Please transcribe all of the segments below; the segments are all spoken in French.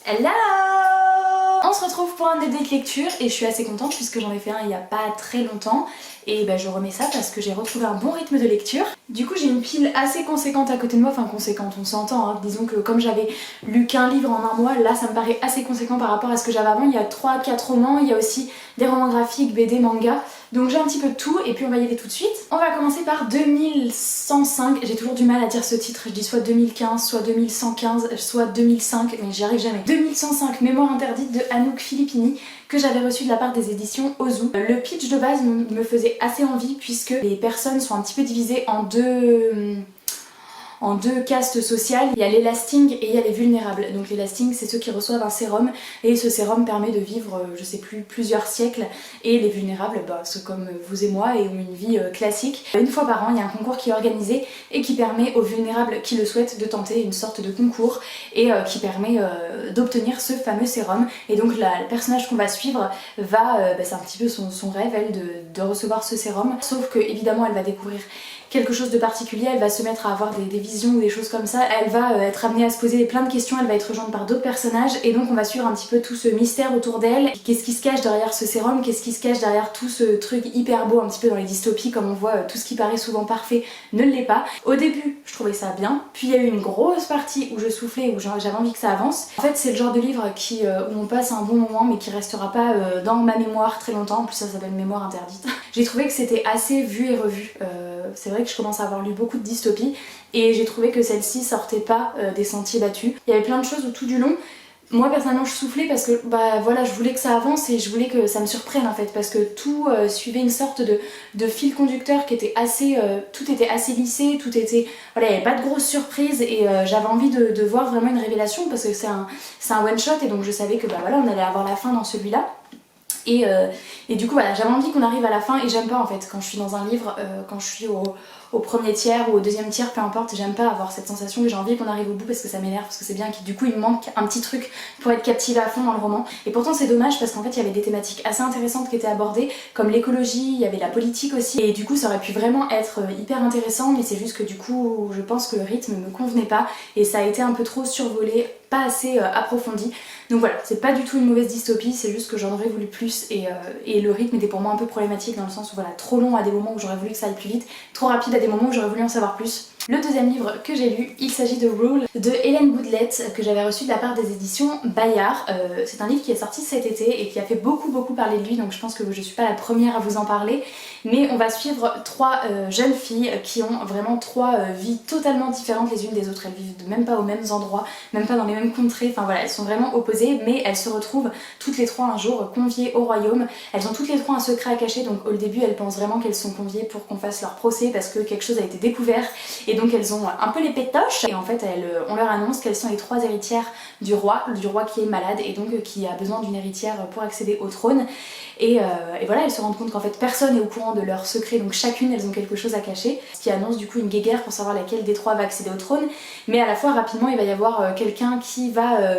Hello! On se retrouve pour un update lecture et je suis assez contente puisque j'en ai fait un il n'y a pas très longtemps et je remets ça parce que j'ai retrouvé un bon rythme de lecture. Du coup j'ai une pile assez conséquente à côté de moi, enfin conséquente on s'entend, hein. Disons que comme j'avais lu qu'un livre en un mois, là ça me paraît assez conséquent par rapport à ce que j'avais avant. Il y a 3-4 romans, il y a aussi des romans graphiques, BD, manga, donc j'ai un petit peu de tout et puis on va y aller tout de suite. On va commencer par 2105, j'ai toujours du mal à dire ce titre, je dis soit 2015, soit 2115, soit 2005, mais j'y arrive jamais. 2105, Mémoire interdite de Anouk Filippini, que j'avais reçu de la part des éditions Ozu. Le pitch de base me faisait assez envie puisque les personnes sont un petit peu divisées en deux castes sociales. Il y a les lastings et il y a les vulnérables. Donc les lastings c'est ceux qui reçoivent un sérum et ce sérum permet de vivre je sais plus plusieurs siècles, et les vulnérables ceux comme vous et moi et ont une vie classique. Une fois par an il y a un concours qui est organisé et qui permet aux vulnérables qui le souhaitent de tenter une sorte de concours et qui permet d'obtenir ce fameux sérum. Et donc le personnage qu'on va suivre va, c'est un petit peu son rêve elle de recevoir ce sérum, sauf que évidemment elle va découvrir quelque chose de particulier, elle va se mettre à avoir des visions ou des choses comme ça, elle va être amenée à se poser plein de questions, elle va être rejointe par d'autres personnages et donc on va suivre un petit peu tout ce mystère autour d'elle. Qu'est-ce qui se cache derrière ce sérum, qu'est-ce qui se cache derrière tout ce truc hyper beau un petit peu dans les dystopies, comme on voit tout ce qui paraît souvent parfait ne l'est pas. Au début je trouvais ça bien, puis il y a eu une grosse partie où je soufflais, où j'avais envie que ça avance. En fait c'est le genre de livre où on passe un bon moment mais qui restera pas dans ma mémoire très longtemps, en plus ça s'appelle Mémoire interdite. J'ai trouvé que c'était assez vu et revu, c'est vrai que je commence à avoir lu beaucoup de dystopies et j'ai trouvé que celle-ci sortait pas des sentiers battus. Il y avait plein de choses où tout du long, moi personnellement je soufflais parce que voilà, je voulais que ça avance et je voulais que ça me surprenne en fait, parce que tout suivait une sorte de fil conducteur qui était assez, tout était assez lissé, tout était, voilà, il n'y avait pas de grosses surprises et j'avais envie de voir vraiment une révélation parce que c'est un one shot et donc je savais que voilà, on allait avoir la fin dans celui-là. Et du coup voilà, j'avais envie qu'on arrive à la fin et j'aime pas en fait quand je suis dans un livre, quand je suis au premier tiers ou au deuxième tiers, peu importe, j'aime pas avoir cette sensation et j'ai envie qu'on arrive au bout parce que ça m'énerve, parce que c'est bien que du coup il me manque un petit truc pour être captivée à fond dans le roman. Et pourtant c'est dommage parce qu'en fait il y avait des thématiques assez intéressantes qui étaient abordées, comme l'écologie, il y avait la politique aussi, et du coup ça aurait pu vraiment être hyper intéressant, mais c'est juste que du coup je pense que le rythme me convenait pas et ça a été un peu trop survolé, pas assez approfondi. Donc voilà, c'est pas du tout une mauvaise dystopie, c'est juste que j'en aurais voulu plus et le rythme était pour moi un peu problématique dans le sens où voilà, trop long à des moments où j'aurais voulu que ça aille plus vite, trop rapide à des moments où j'aurais voulu en savoir plus. Le deuxième livre que j'ai lu, il s'agit de Rule de Hélène Goodlet, que j'avais reçu de la part des éditions Bayard. C'est un livre qui est sorti cet été et qui a fait beaucoup parler de lui, donc je pense que je suis pas la première à vous en parler. Mais on va suivre trois jeunes filles qui ont vraiment trois vies totalement différentes les unes des autres. Elles vivent même pas aux mêmes endroits, même pas dans les mêmes contrées, enfin voilà, elles sont vraiment opposées, mais elles se retrouvent toutes les trois un jour conviées au royaume. Elles ont toutes les trois un secret à cacher, donc au début elles pensent vraiment qu'elles sont conviées pour qu'on fasse leur procès parce que quelque chose a été découvert. Et donc elles ont un peu les pétoches et en fait on leur annonce qu'elles sont les trois héritières du roi qui est malade et donc qui a besoin d'une héritière pour accéder au trône. Et voilà, elles se rendent compte qu'en fait personne n'est au courant de leur secret, donc chacune elles ont quelque chose à cacher, ce qui annonce du coup une guéguerre pour savoir laquelle des trois va accéder au trône. Mais à la fois rapidement il va y avoir quelqu'un qui va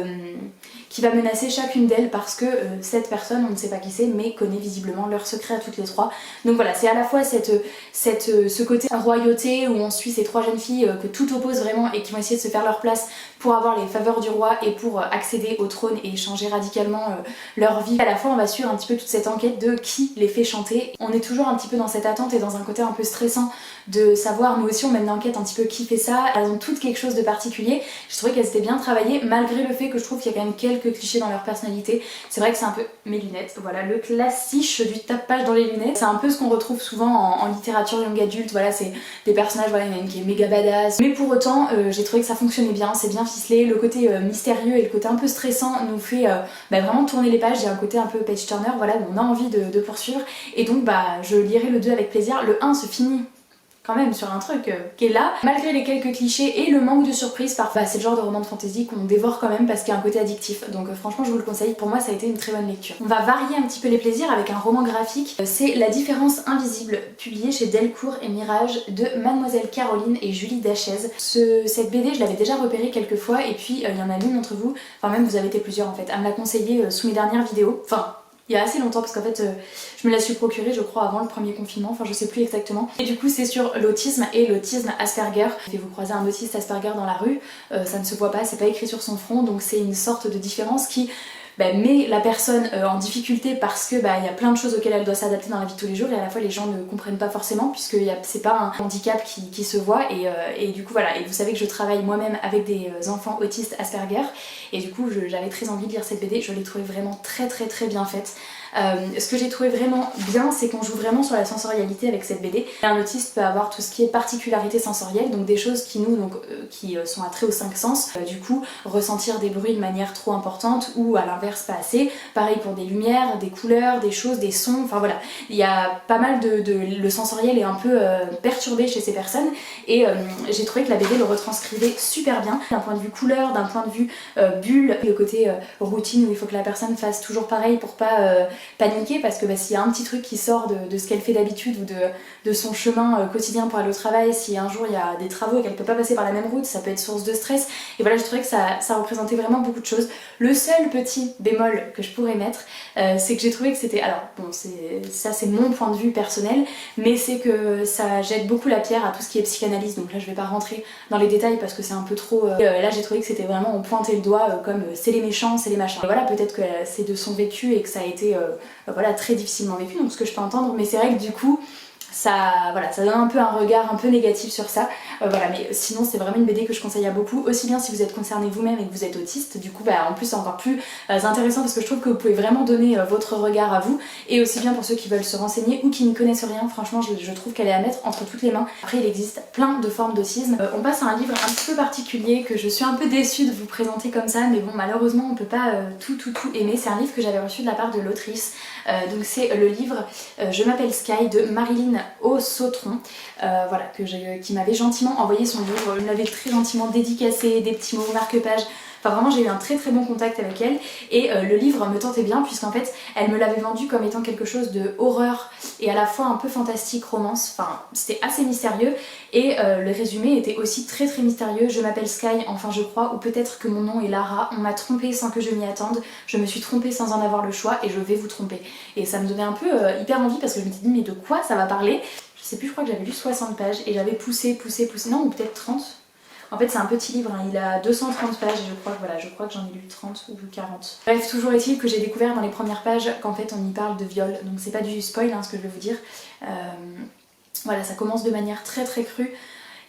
menacer chacune d'elles parce que cette personne, on ne sait pas qui c'est, mais connaît visiblement leur secret à toutes les trois. Donc voilà, c'est à la fois ce côté royauté où on suit ces trois jeunes filles que tout oppose vraiment et qui vont essayer de se faire leur place pour avoir les faveurs du roi et pour accéder au trône et changer radicalement leur vie. À la fois on va suivre un petit peu toute cette enquête de qui les fait chanter. On est toujours un petit peu dans cette attente et dans un côté un peu stressant de savoir, nous aussi on mène l'enquête un petit peu qui fait ça. Elles ont toutes quelque chose de particulier. Je trouvais qu'elles étaient bien travaillées malgré le fait que je trouve qu'il y a quand même quelques clichés dans leur personnalité. C'est vrai que c'est un peu mes lunettes, voilà, le classique du tapage dans les lunettes. C'est un peu ce qu'on retrouve souvent en littérature young adulte, voilà, c'est des personnages, voilà, il y en a une qui est méga badass. Mais pour autant, j'ai trouvé que ça fonctionnait bien, c'est bien ficelé. Le côté mystérieux et le côté un peu stressant nous fait vraiment tourner les pages. Il y a un côté un peu page turner, voilà, où on a envie de poursuivre. Et donc je lirai le 2 avec plaisir. Le 1 se finit quand même sur un truc qui est là, malgré les quelques clichés et le manque de surprise parfois. C'est le genre de roman de fantasy qu'on dévore quand même parce qu'il y a un côté addictif, donc franchement je vous le conseille, pour moi ça a été une très bonne lecture. On va varier un petit peu les plaisirs avec un roman graphique, c'est La différence invisible, publié chez Delcourt et Mirage de Mademoiselle Caroline et Julie Dachez. Cette BD je l'avais déjà repérée quelques fois et puis il y en a l'une d'entre vous, enfin même vous avez été plusieurs en fait, à me la conseiller sous mes dernières vidéos, enfin il y a assez longtemps parce qu'en fait je me la suis procurée je crois avant le premier confinement, enfin je sais plus exactement. Et du coup c'est sur l'autisme et l'autisme Asperger. Et vous croisez un autiste Asperger dans la rue, ça ne se voit pas, c'est pas écrit sur son front, donc c'est une sorte de différence qui met la personne en difficulté parce que y a plein de choses auxquelles elle doit s'adapter dans la vie de tous les jours et à la fois les gens ne comprennent pas forcément puisque c'est pas un handicap qui se voit et du coup voilà. Et vous savez que je travaille moi-même avec des enfants autistes Asperger et du coup j'avais très envie de lire cette BD, je l'ai trouvée vraiment très bien faite. Ce que j'ai trouvé vraiment bien, c'est qu'on joue vraiment sur la sensorialité avec cette BD. Un autiste peut avoir tout ce qui est particularité sensorielle, donc des choses qui nous, qui sont attrées aux 5 sens. Du coup, ressentir des bruits de manière trop importante ou à l'inverse pas assez. Pareil pour des lumières, des couleurs, des choses, des sons, enfin voilà. Il y a pas mal le sensoriel est un peu perturbé chez ces personnes et j'ai trouvé que la BD le retranscrivait super bien. D'un point de vue couleur, d'un point de vue bulle, le côté routine où il faut que la personne fasse toujours pareil pour pas paniquer parce que s'il y a un petit truc qui sort de ce qu'elle fait d'habitude ou de son chemin quotidien pour aller au travail, si un jour il y a des travaux et qu'elle peut pas passer par la même route, ça peut être source de stress. Et voilà, je trouvais que ça représentait vraiment beaucoup de choses. Le seul petit bémol que je pourrais mettre, c'est que j'ai trouvé que c'était... Alors bon, ça c'est mon point de vue personnel, mais c'est que ça jette beaucoup la pierre à tout ce qui est psychanalyse, donc là je vais pas rentrer dans les détails parce que c'est un peu trop... là j'ai trouvé que c'était vraiment on pointait le doigt comme c'est les méchants, c'est les machins. Et voilà, peut-être que c'est de son vécu et que ça a été voilà, très difficilement vécu, donc ce que je peux entendre, mais c'est vrai que du coup voilà, ça donne un peu un regard un peu négatif sur ça. Voilà, mais sinon c'est vraiment une BD que je conseille à beaucoup, aussi bien si vous êtes concerné vous-même et que vous êtes autiste, du coup en plus c'est encore plus intéressant parce que je trouve que vous pouvez vraiment donner votre regard à vous, et aussi bien pour ceux qui veulent se renseigner ou qui n'y connaissent rien, franchement je trouve qu'elle est à mettre entre toutes les mains. Après il existe plein de formes d'autisme. On passe à un livre un petit peu particulier que je suis un peu déçue de vous présenter comme ça, mais bon malheureusement on peut pas tout aimer. C'est un livre que j'avais reçu de la part de l'autrice, donc c'est le livre Je m'appelle Sky de Marilyn O'Sautron, voilà, qui m'avait gentiment envoyé son livre, elle m'avait très gentiment dédicacé, des petits mots, marque-page. Enfin vraiment j'ai eu un très bon contact avec elle et le livre me tentait bien puisqu'en fait elle me l'avait vendu comme étant quelque chose de horreur et à la fois un peu fantastique, romance, enfin c'était assez mystérieux et le résumé était aussi très mystérieux. Je m'appelle Sky, enfin je crois, ou peut-être que mon nom est Lara, on m'a trompée sans que je m'y attende, je me suis trompée sans en avoir le choix et je vais vous tromper. Et ça me donnait un peu hyper envie parce que je me suis dit mais de quoi ça va parler? Je sais plus, je crois que j'avais lu 60 pages et j'avais poussé, non ou peut-être 30. En fait c'est un petit livre, hein, il a 230 pages et je crois que j'en ai lu 30 ou 40. Bref, toujours est-il que j'ai découvert dans les premières pages qu'en fait on y parle de viol, donc c'est pas du spoil hein, ce que je vais vous dire. Voilà, ça commence de manière très crue.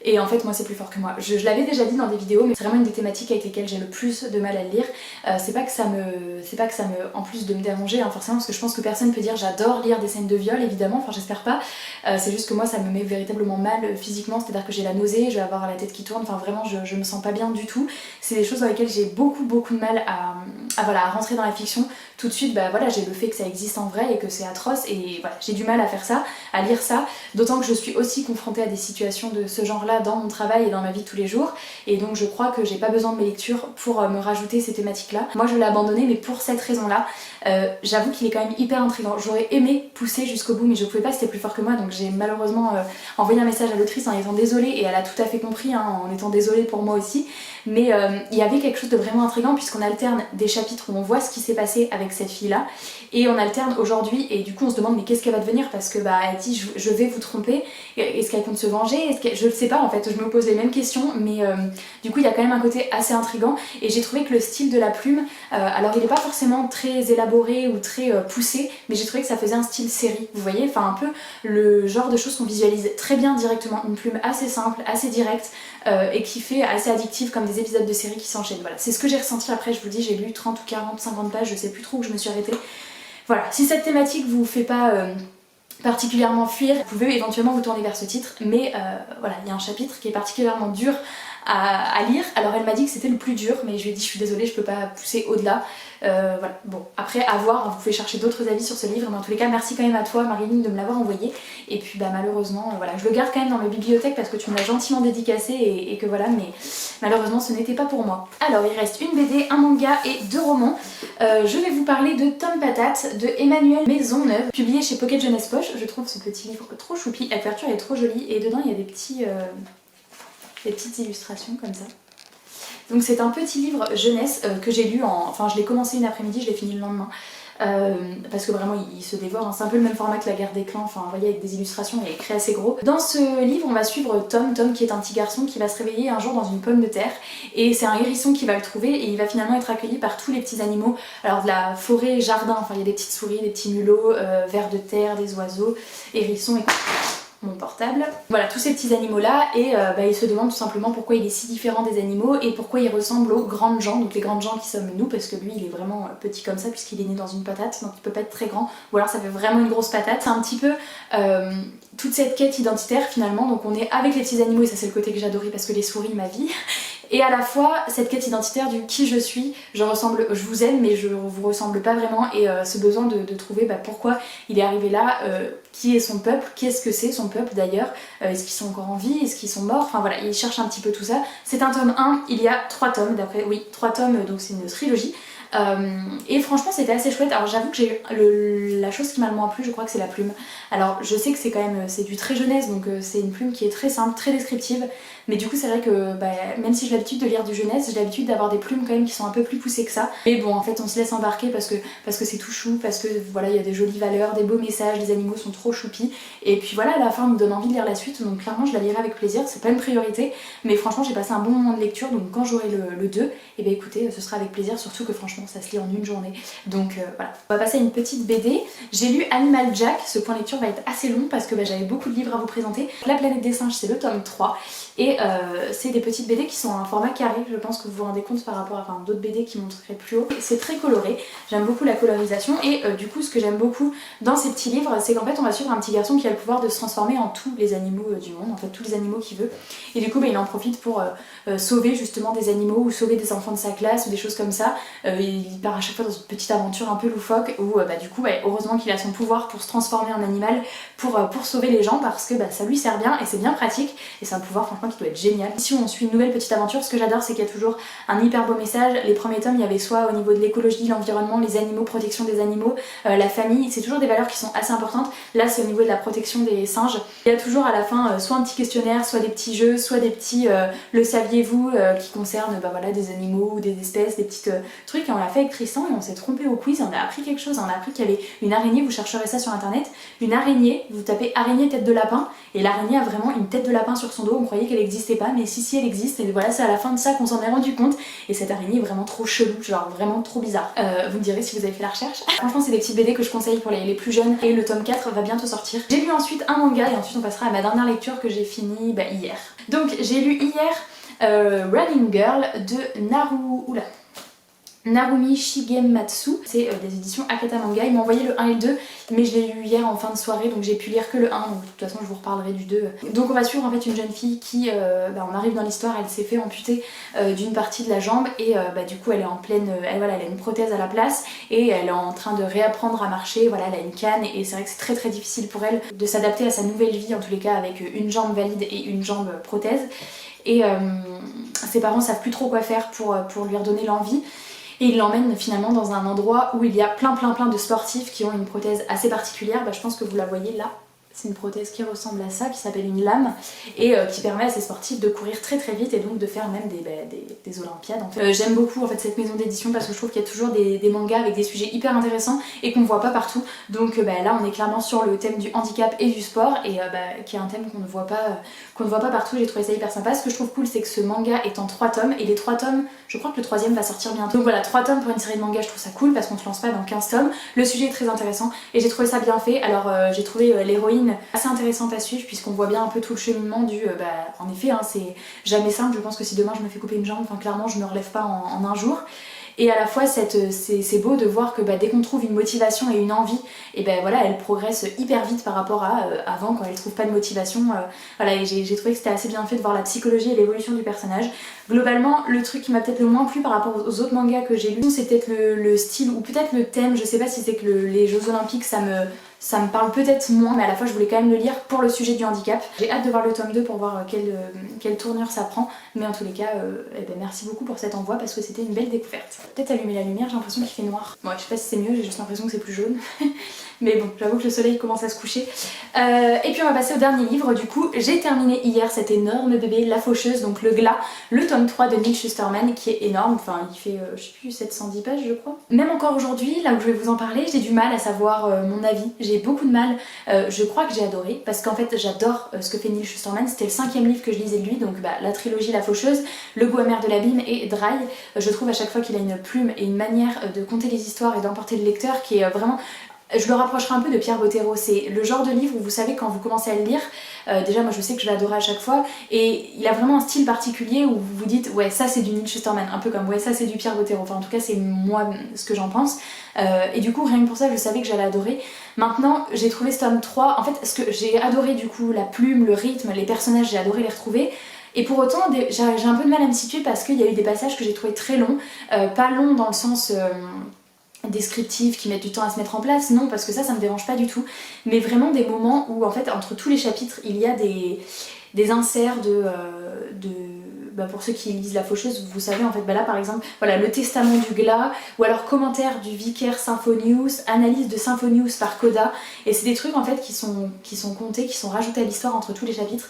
Et en fait moi c'est plus fort que moi. Je l'avais déjà dit dans des vidéos, mais c'est vraiment une des thématiques avec lesquelles j'ai le plus de mal à le lire. C'est pas que ça me... en plus de me déranger hein, forcément, parce que je pense que personne peut dire j'adore lire des scènes de viol évidemment, enfin j'espère pas. C'est juste que moi ça me met véritablement mal physiquement, c'est à dire que j'ai la nausée, je vais avoir la tête qui tourne, enfin vraiment je me sens pas bien du tout. C'est des choses dans lesquelles j'ai beaucoup de mal à rentrer dans la fiction. Tout de suite voilà, j'ai le fait que ça existe en vrai et que c'est atroce et voilà, j'ai du mal à faire ça, à lire ça, d'autant que je suis aussi confrontée à des situations de ce genre là dans mon travail et dans ma vie de tous les jours, et donc je crois que j'ai pas besoin de mes lectures pour me rajouter ces thématiques là. Moi je l'ai abandonné mais pour cette raison là. J'avoue qu'il est quand même hyper intriguant, j'aurais aimé pousser jusqu'au bout mais je pouvais pas, c'était plus fort que moi, donc j'ai malheureusement envoyé un message à l'autrice en étant désolée et elle a tout à fait compris hein, en étant désolée pour moi aussi, mais il y avait quelque chose de vraiment intriguant puisqu'on alterne des chapitres où on voit ce qui s'est passé avec cette fille là et on alterne aujourd'hui et du coup on se demande mais qu'est-ce qu'elle va devenir parce que elle dit je vais vous tromper, est-ce qu'elle compte se venger, je le sais pas en fait, je me pose les mêmes questions, mais du coup il y a quand même un côté assez intriguant et j'ai trouvé que le style de la plume, alors il est pas forcément très élaboré ou très poussé, mais j'ai trouvé que ça faisait un style série, vous voyez, enfin un peu le genre de choses qu'on visualise très bien directement, une plume assez simple, assez directe et qui fait assez addictive comme des épisodes de série qui s'enchaînent. Voilà, c'est ce que j'ai ressenti. Après je vous dis j'ai lu 30 ou 40, 50 pages, je sais plus trop où je me suis arrêtée. Voilà, si cette thématique vous fait pas particulièrement fuir, vous pouvez éventuellement vous tourner vers ce titre, mais voilà, il y a un chapitre qui est particulièrement dur à lire. Alors elle m'a dit que c'était le plus dur, mais je lui ai dit je suis désolée, je peux pas pousser au-delà. Voilà, bon, après à voir, vous pouvez chercher d'autres avis sur ce livre, mais en tous les cas merci quand même à toi Marilyn de me l'avoir envoyé, et puis malheureusement voilà, je le garde quand même dans ma bibliothèque parce que tu me l'as gentiment dédicacé et que voilà, mais malheureusement ce n'était pas pour moi. Alors il reste une BD, un manga et 2 romans. Je vais vous parler de Tom Patate de Emmanuel Maisonneuve, publié chez Pocket Jeunesse Poche. Je trouve ce petit livre trop choupi, la couverture est trop jolie et dedans il y a des petites illustrations comme ça. Donc c'est un petit livre jeunesse que j'ai lu enfin je l'ai commencé une après-midi, je l'ai fini le lendemain. parce que vraiment il se dévore, hein. C'est un peu le même format que la guerre des clans, enfin vous voyez avec des illustrations et écrit assez gros. Dans ce livre on va suivre Tom qui est un petit garçon qui va se réveiller un jour dans une pomme de terre et c'est un hérisson qui va le trouver et il va finalement être accueilli par tous les petits animaux, alors de la forêt, jardin, enfin il y a des petites souris, des petits mulots, vers de terre, des oiseaux, hérissons et mon portable. Voilà, tous ces petits animaux là et il se demande tout simplement pourquoi il est si différent des animaux et pourquoi il ressemble aux grandes gens, donc les grandes gens qui sommes nous, parce que lui il est vraiment petit comme ça puisqu'il est né dans une patate, donc il peut pas être très grand, ou alors ça fait vraiment une grosse patate. C'est un petit peu toute cette quête identitaire finalement, donc on est avec les petits animaux et ça c'est le côté que j'adorais parce que les souris ma vie. Et à la fois cette quête identitaire du qui je suis, je vous aime mais je vous ressemble pas vraiment et ce besoin de trouver pourquoi il est arrivé là, qui est son peuple, qu'est-ce que c'est son peuple d'ailleurs, est-ce qu'ils sont encore en vie, est-ce qu'ils sont morts, enfin voilà, il cherche un petit peu tout ça. C'est un tome 1, il y a 3 tomes d'après, oui 3 tomes donc c'est une trilogie. Et franchement c'était assez chouette. Alors j'avoue que la chose qui m'a le moins plu je crois que c'est la plume. Alors je sais que c'est quand même c'est du très jeunesse donc c'est une plume qui est très simple, très descriptive, mais du coup c'est vrai que même si j'ai l'habitude de lire du jeunesse, j'ai l'habitude d'avoir des plumes quand même qui sont un peu plus poussées que ça. Mais bon en fait on se laisse embarquer parce que c'est tout chou, parce que voilà il y a des jolies valeurs, des beaux messages, les animaux sont trop choupis et puis voilà à la fin on me donne envie de lire la suite donc clairement je la lirai avec plaisir, c'est pas une priorité mais franchement j'ai passé un bon moment de lecture donc quand j'aurai le 2 et écoutez ce sera avec plaisir, surtout que franchement ça se lit en une journée donc voilà. On va passer à une petite BD. J'ai lu Animal Jack, ce point lecture va être assez long parce que j'avais beaucoup de livres à vous présenter. La planète des singes c'est le tome 3 et c'est des petites BD qui sont en format carré, je pense que vous vous rendez compte par rapport à d'autres BD qui montreraient plus haut. C'est très coloré, j'aime beaucoup la colorisation et du coup ce que j'aime beaucoup dans ces petits livres c'est qu'en fait on va suivre un petit garçon qui a le pouvoir de se transformer en tous les animaux du monde, en fait tous les animaux qu'il veut et du coup il en profite pour sauver justement des animaux ou sauver des enfants de sa classe ou des choses comme ça. Il part à chaque fois dans une petite aventure un peu loufoque où du coup heureusement qu'il a son pouvoir pour se transformer en animal pour sauver les gens parce que ça lui sert bien et c'est bien pratique et c'est un pouvoir franchement qui doit être génial. Ici on suit une nouvelle petite aventure, ce que j'adore c'est qu'il y a toujours un hyper beau message. Les premiers tomes il y avait soit au niveau de l'écologie, l'environnement, les animaux, protection des animaux, la famille, c'est toujours des valeurs qui sont assez importantes. Là c'est au niveau de la protection des singes. Il y a toujours à la fin soit un petit questionnaire, soit des petits jeux, soit des petits le saviez-vous qui concernent voilà, des animaux ou des espèces, des petits trucs et on l'a fait avec Tristan et on s'est trompé au quiz et on a appris quelque chose, on a appris qu'il y avait une araignée, vous chercherez ça sur internet, une araignée, vous tapez araignée tête de lapin et l'araignée a vraiment une tête de lapin sur son dos, on croyait qu'elle n'existait pas mais si elle existe et voilà c'est à la fin de ça qu'on s'en est rendu compte et cette araignée est vraiment trop chelou, genre vraiment trop bizarre. Vous me direz si vous avez fait la recherche. Franchement c'est des petits BD que je conseille pour les plus jeunes et le tome 4 va bientôt sortir. J'ai lu ensuite un manga et ensuite on passera à ma dernière lecture que j'ai fini hier. Donc j'ai lu hier Running Girl de Narumi Shigematsu, c'est des éditions Akata Manga. Il m'a envoyé le 1 et le 2 mais je l'ai lu hier en fin de soirée donc j'ai pu lire que le 1 donc de toute façon je vous reparlerai du 2. Donc on va suivre en fait une jeune fille qui, on arrive dans l'histoire, elle s'est fait amputer d'une partie de la jambe et du coup elle est en pleine, elle a une prothèse à la place et elle est en train de réapprendre à marcher, voilà elle a une canne et c'est vrai que c'est très difficile pour elle de s'adapter à sa nouvelle vie en tous les cas avec une jambe valide et une jambe prothèse et ses parents savent plus trop quoi faire pour lui redonner l'envie. Et il l'emmène finalement dans un endroit où il y a plein de sportifs qui ont une prothèse assez particulière, je pense que vous la voyez là. C'est une prothèse qui ressemble à ça, qui s'appelle une lame et qui permet à ces sportifs de courir très vite et donc de faire même des olympiades en fait. J'aime beaucoup en fait cette maison d'édition parce que je trouve qu'il y a toujours des mangas avec des sujets hyper intéressants et qu'on voit pas partout. Donc là on est clairement sur le thème du handicap et du sport et qui est un thème qu'on ne voit pas partout. J'ai trouvé ça hyper sympa. Ce que je trouve cool c'est que ce manga est en 3 tomes et les 3 tomes, je crois que le 3ème va sortir bientôt. Donc voilà, 3 tomes pour une série de mangas je trouve ça cool parce qu'on se lance pas dans 15 tomes. Le sujet est très intéressant et j'ai trouvé ça bien fait. Alors j'ai trouvé l'héroïne assez intéressante à suivre puisqu'on voit bien un peu tout le cheminement du en effet c'est jamais simple, je pense que si demain je me fais couper une jambe, clairement je me relève pas en un jour. Et à la fois c'est beau de voir que dès qu'on trouve une motivation et une envie, et voilà elle progresse hyper vite par rapport à avant quand elle trouve pas de motivation. Voilà et j'ai trouvé que c'était assez bien fait de voir la psychologie et l'évolution du personnage. Globalement le truc qui m'a peut-être le moins plu par rapport aux autres mangas que j'ai lus, c'est peut-être le style ou peut-être le thème, je sais pas si c'est que les Jeux Olympiques ça me parle peut-être moins mais à la fois je voulais quand même le lire pour le sujet du handicap. J'ai hâte de voir le tome 2 pour voir quelle tournure ça prend mais en tous les cas merci beaucoup pour cet envoi parce que c'était une belle découverte. Peut-être allumer la lumière, j'ai l'impression qu'il fait noir. Bon je sais pas si c'est mieux, j'ai juste l'impression que c'est plus jaune. mais bon, j'avoue que le soleil commence à se coucher. Et puis on va passer au dernier livre. Du coup, j'ai terminé hier cet énorme bébé, La Faucheuse, donc le Glas, le tome 3 de Neal Shusterman, qui est énorme, enfin il fait je sais plus 710 pages je crois. Même encore aujourd'hui, là où je vais vous en parler, j'ai du mal à savoir mon avis, j'ai beaucoup de mal. Je crois que j'ai adoré, parce qu'en fait j'adore ce que fait Neal Shusterman. C'était le 5e livre que je lisais de lui, donc la trilogie La Faucheuse, Le goût amer de l'abîme et Dry. Je trouve à chaque fois qu'il a une plume et une manière de conter les histoires et d'emporter le lecteur qui est vraiment... Je le rapprocherai un peu de Pierre Bottero, c'est le genre de livre où vous savez quand vous commencez à le lire, déjà moi je sais que je l'adorais à chaque fois, et il a vraiment un style particulier où vous vous dites ouais ça c'est du Neal Shusterman, un peu comme ouais ça c'est du Pierre Bottero, enfin en tout cas c'est moi ce que j'en pense, et du coup rien que pour ça je savais que j'allais adorer. Maintenant j'ai trouvé ce tome 3, en fait ce que j'ai adoré du coup, la plume, le rythme, les personnages, j'ai adoré les retrouver. Et pour autant, j'ai un peu de mal à me situer parce qu'il y a eu des passages que j'ai trouvé très longs, pas longs dans le sens... descriptifs qui mettent du temps à se mettre en place, non, parce que ça me dérange pas du tout, mais vraiment des moments où en fait entre tous les chapitres il y a des inserts pour ceux qui lisent La Faucheuse, vous savez en fait, là par exemple, voilà, le testament du Glas, ou alors commentaire du vicaire Symphonius, analyse de Symphonius par Coda, et c'est des trucs en fait qui sont comptés, qui sont rajoutés à l'histoire entre tous les chapitres,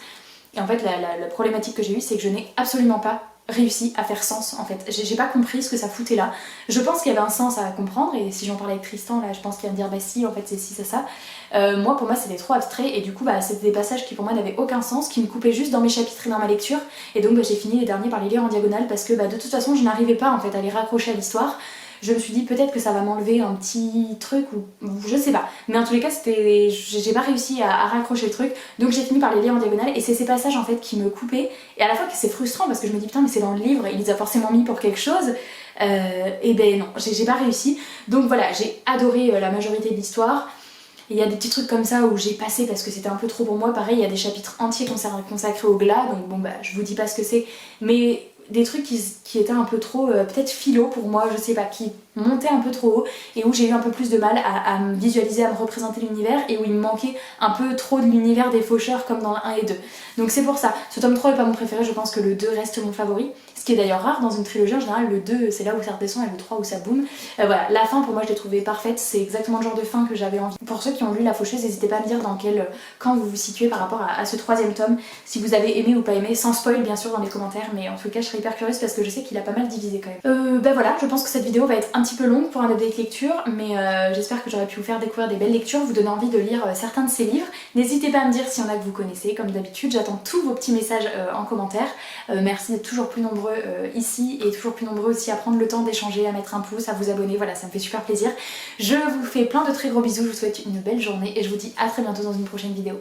et en fait la problématique que j'ai eue c'est que je n'ai absolument pas réussi à faire sens en fait. J'ai pas compris ce que ça foutait là. Je pense qu'il y avait un sens à comprendre et si j'en parlais avec Tristan là je pense qu'il va me dire bah si en fait c'est si c'est ça. Moi pour moi c'était trop abstrait et du coup c'était des passages qui pour moi n'avaient aucun sens, qui me coupaient juste dans mes chapitres et dans ma lecture et donc j'ai fini les derniers par les lire en diagonale parce que de toute façon je n'arrivais pas en fait à les raccrocher à l'histoire. Je me suis dit peut-être que ça va m'enlever un petit truc ou je sais pas, mais en tous les cas j'ai pas réussi à raccrocher le truc, donc j'ai fini par les lire en diagonale et c'est ces passages en fait qui me coupaient et à la fois que c'est frustrant parce que je me dis putain mais c'est dans le livre, il les a forcément mis pour quelque chose, et ben non, j'ai pas réussi, donc voilà, j'ai adoré la majorité de l'histoire. Il y a des petits trucs comme ça où j'ai passé parce que c'était un peu trop pour moi, pareil il y a des chapitres entiers consacrés au Glas, donc bon je vous dis pas ce que c'est, mais des trucs qui étaient un peu trop peut-être philo pour moi, je sais pas, qui montaient un peu trop haut et où j'ai eu un peu plus de mal à me visualiser, à me représenter l'univers et où il me manquait un peu trop de l'univers des faucheurs comme dans le 1 et 2. Donc c'est pour ça, ce tome 3 est pas mon préféré, je pense que le 2 reste mon favori, ce qui est d'ailleurs rare dans une trilogie, en général le 2 c'est là où ça redescend et le 3 où ça boom. Voilà, la fin pour moi je l'ai trouvée parfaite, c'est exactement le genre de fin que j'avais envie. Pour ceux qui ont lu La Faucheuse, n'hésitez pas à me dire dans quel camp vous vous situez par rapport à ce 3e tome, si vous avez aimé ou pas aimé, sans spoil bien sûr dans les commentaires, mais en tout cas je serais hyper curieuse parce que je sais qu'il a pas mal divisé quand même. Voilà, je pense que cette vidéo va être un petit peu longue pour un update lecture, mais j'espère que j'aurai pu vous faire découvrir des belles lectures, vous donner envie de lire certains de ces livres. N'hésitez pas à me dire s'il y en a que vous connaissez, comme d'habitude, j'attends tous vos petits messages en commentaire. Merci d'être toujours plus nombreux ici et toujours plus nombreux aussi à prendre le temps d'échanger, à mettre un pouce, à vous abonner, voilà, ça me fait super plaisir. Je vous fais plein de très gros bisous, je vous souhaite une belle journée et je vous dis à très bientôt dans une prochaine vidéo.